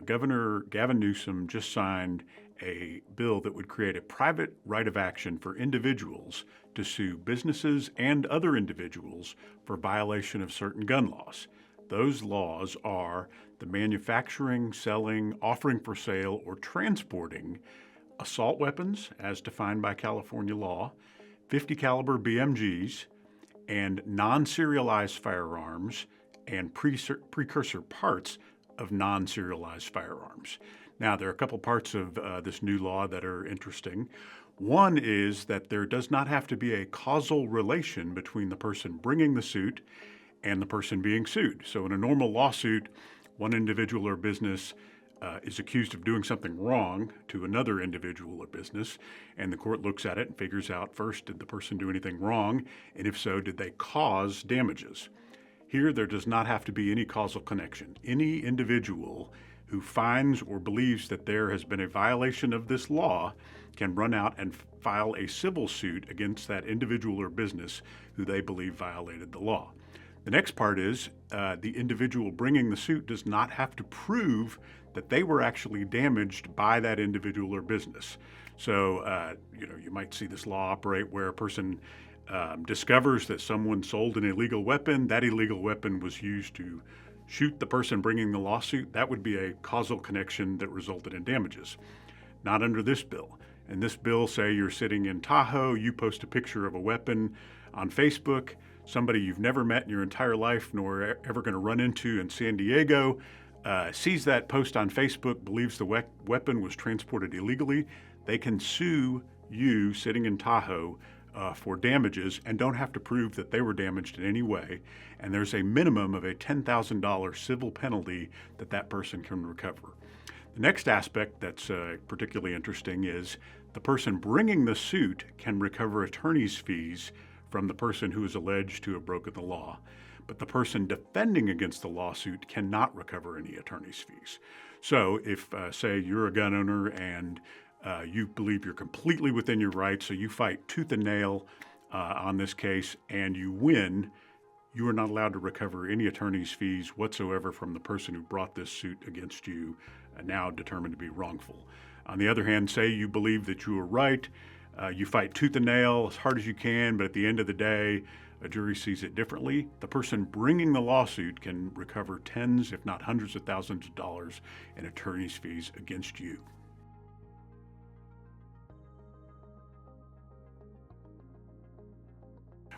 Governor Gavin Newsom just signed a bill that would create a private right of action for individuals to sue businesses and other individuals for violation of certain gun laws. Those laws are the manufacturing, selling, offering for sale, or transporting assault weapons, as defined by California law, 50 caliber BMGs, and non-serialized firearms and precursor parts of non-serialized firearms. Now, there are a couple parts of this new law that are interesting. One is that there does not have to be a causal relation between the person bringing the suit and the person being sued. So in a normal lawsuit, one individual or business is accused of doing something wrong to another individual or business, and the court looks at it and figures out first, did the person do anything wrong? And if so, did they cause damages? Here, there does not have to be any causal connection. Any individual who finds or believes that there has been a violation of this law can run out and file a civil suit against that individual or business who they believe violated the law. The next part is the individual bringing the suit does not have to prove that they were actually damaged by that individual or business. So, you might see this law operate where a person discovers that someone sold an illegal weapon. That illegal weapon was used to shoot the person bringing the lawsuit. That would be a causal connection that resulted in damages. Not under this bill. In this bill, say you're sitting in Tahoe, you post a picture of a weapon on Facebook, somebody you've never met in your entire life nor ever going to run into in San Diego sees that post on Facebook, believes the weapon was transported illegally. They can sue you sitting in Tahoe for damages and don't have to prove that they were damaged in any way. And there's a minimum of a $10,000 civil penalty that person can recover. The next aspect that's particularly interesting is the person bringing the suit can recover attorney's fees from the person who is alleged to have broken the law. But the person defending against the lawsuit cannot recover any attorney's fees. So if, say, you're a gun owner and you believe you're completely within your rights, so you fight tooth and nail on this case and you win, you are not allowed to recover any attorney's fees whatsoever from the person who brought this suit against you, now determined to be wrongful. On the other hand, say you believe that you are right, you fight tooth and nail as hard as you can, but at the end of the day, a jury sees it differently. The person bringing the lawsuit can recover tens, if not hundreds of thousands of dollars in attorney's fees against you.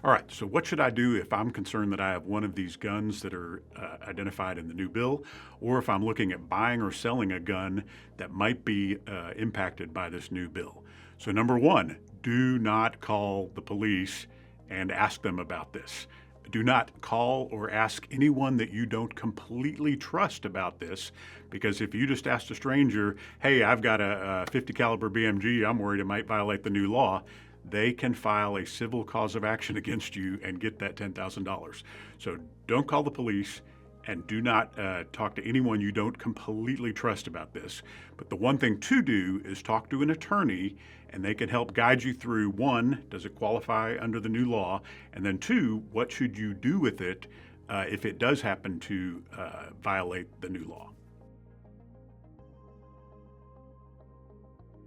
All right, so what should I do if I'm concerned that I have one of these guns that are identified in the new bill, or if I'm looking at buying or selling a gun that might be impacted by this new bill? So number one, do not call the police and ask them about this. Do not call or ask anyone that you don't completely trust about this, because if you just asked a stranger, hey, I've got a 50 caliber BMG, I'm worried it might violate the new law, they can file a civil cause of action against you and get that $10,000. So don't call the police and do not talk to anyone you don't completely trust about this. But the one thing to do is talk to an attorney, and they can help guide you through, one, does it qualify under the new law? And then two, what should you do with it if it does happen to violate the new law?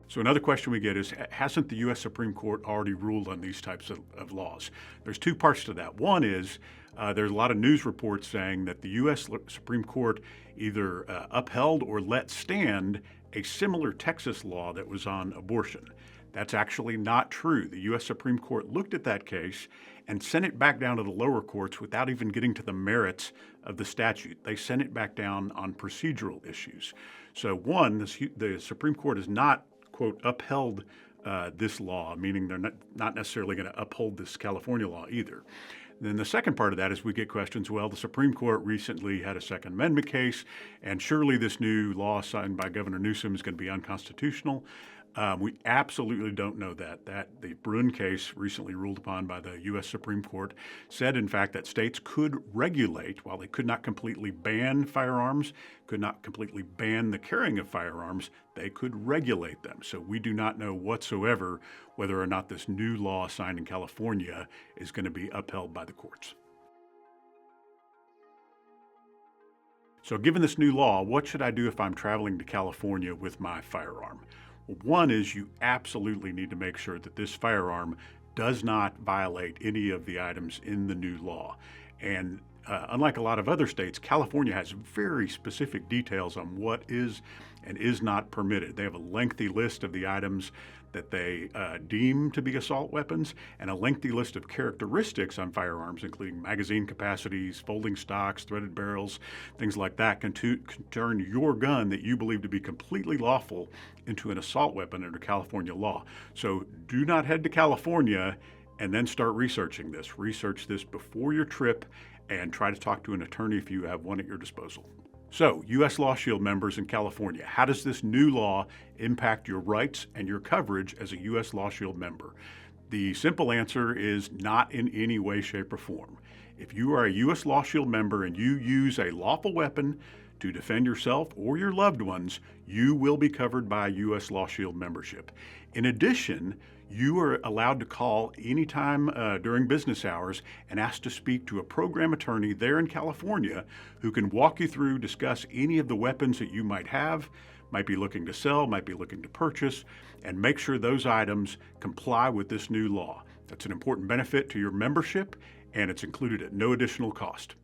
So another question we get is, hasn't the U.S. Supreme Court already ruled on these types of laws? There's two parts to that. One is there's a lot of news reports saying that the U.S. Supreme Court either upheld or let stand a similar Texas law that was on abortion. That's actually not true. The U.S. Supreme Court looked at that case and sent it back down to the lower courts without even getting to the merits of the statute. They sent it back down on procedural issues. So one, the Supreme Court has not, quote, upheld this law, meaning they're not necessarily going to uphold this California law either. Then the second part of that is we get questions, well, the Supreme Court recently had a Second Amendment case, and surely this new law signed by Governor Newsom is going to be unconstitutional. We absolutely don't know that. The Bruin case recently ruled upon by the U.S. Supreme Court said, in fact, that states could regulate, while they could not completely ban firearms, could not completely ban the carrying of firearms, they could regulate them. So we do not know whatsoever whether or not this new law signed in California is going to be upheld by the courts. So given this new law, what should I do if I'm traveling to California with my firearm? Well, one is you absolutely need to make sure that this firearm does not violate any of the items in the new law. And unlike a lot of other states, California has very specific details on what is and is not permitted. They have a lengthy list of the items that they deem to be assault weapons and a lengthy list of characteristics on firearms, including magazine capacities, folding stocks, threaded barrels, things like that, can turn your gun that you believe to be completely lawful into an assault weapon under California law. So do not head to California and then start researching this. Research this before your trip and try to talk to an attorney if you have one at your disposal. So, U.S. LawShield members in California, how does this new law impact your rights and your coverage as a U.S. LawShield member? The simple answer is not in any way, shape, or form. If you are a U.S. LawShield member and you use a lawful weapon to defend yourself or your loved ones, you will be covered by U.S. LawShield membership. In addition, you are allowed to call anytime during business hours and ask to speak to a program attorney there in California who can walk you through, discuss any of the weapons that you might have, might be looking to sell, might be looking to purchase, and make sure those items comply with this new law. That's an important benefit to your membership, and it's included at no additional cost.